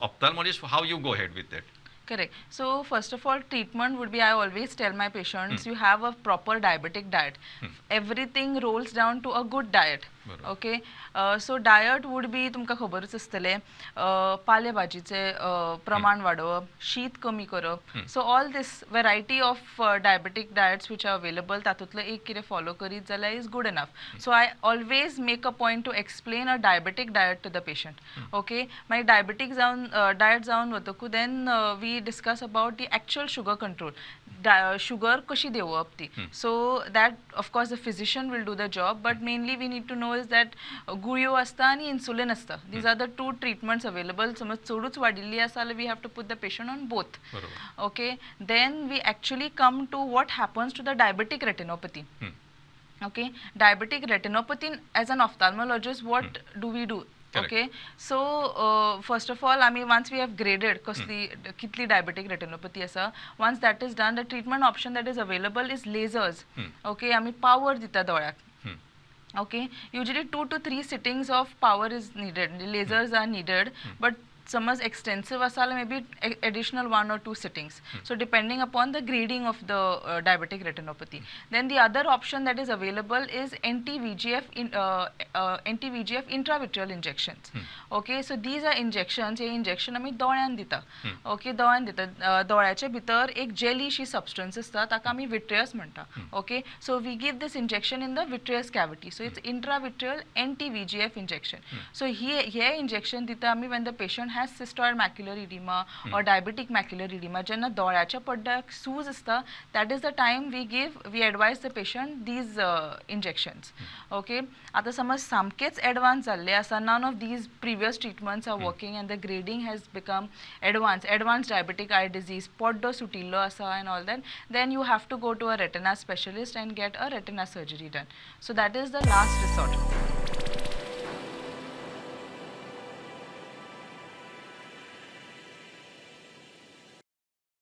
ophthalmologist, how you go ahead with that? Correct. So first of all, treatment would be, I always tell my patients, you have a proper diabetic diet. Everything rolls down to a good diet. Okay. So diet would be, तुमका खबरच असतले, पालेभाजीचे प्रमाण वाढवप, शीत कमी करप. So all this variety of diabetic diets which are available, तातूंतले एक कितें follow करीत जाल्यार is good enough. So I always make a point to explain a diabetic diet to the patient. Okay. My diabetic diet जावन वतकू, then we discuss about the actual sugar control. Sugar कशी देवप ती. So that of course the physician will do the job, but mainly we need to know is that गुळयो असता आणि insulin असता. These are the two treatments available. समज चडूच वाडिल्ली आसा जाल्यार we have to put the patient on both. Okay. Then we actually come to what happens to the diabetic retinopathy. Okay. Diabetic retinopathy, as an ophthalmologist, what do we do? Correct. Okay, so first of all, I mean, once we have graded kitli diabetic retinopathy asa, once that is done, the treatment option that is available is lasers. Okay, I mean, power dita dolyak. Okay, usually 2 to 3 sittings of power is needed. Lasers are needed, but समज extensive asala maybe additional 1 or 2 sittings. So depending upon the grading of the diabetic retinopathy. Then the other option that is available is anti-VEGF intravitreal injections. Okay, so these are injections. Hey injection आमी दोळ्यान दिता. Okay, दोळ्यान दिता. दोळ्याचे भितर एक jelly she substance असता, ताका आमी vitreous म्हणटा. Okay, so we give this injection in the vitreous cavity. So it's intravitreal anti-VEGF injection. So here injection दिता आमी when the patient has cystoid macular edema or diabetic macular edema, जेन्ना दोळ्याच्या पड्ड्याक सूज असता, that is the time we advise the patient these injections. Okay, आता समज सामकेच advanced जाल्ले आसा, none of these previous treatments are working and the grading has become advanced diabetic eye disease, poddo sutillo asa and all that, then you have to go to a retina specialist and get a retina surgery done. So that is the last resort.